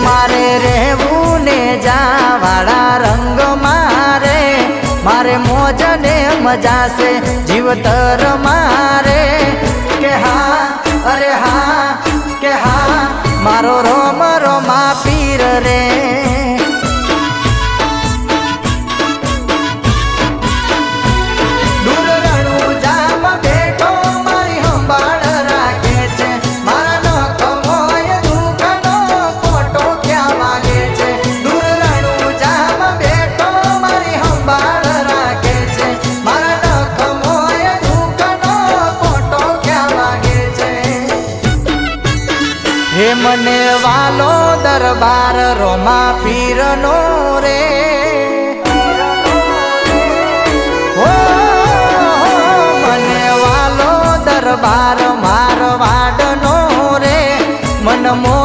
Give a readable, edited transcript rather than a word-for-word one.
मारे રહેવું ने जावाड़ा रंग मारे मारे मौज ने मजा से जीवतर मारे के हाँ अरे हाँ के हाँ मारो रोम रोमा पीर रे हे मने वालो दरबार रोमा पीर नो रे हो मने वालो दरबार मारवाड़ नो रे मन मो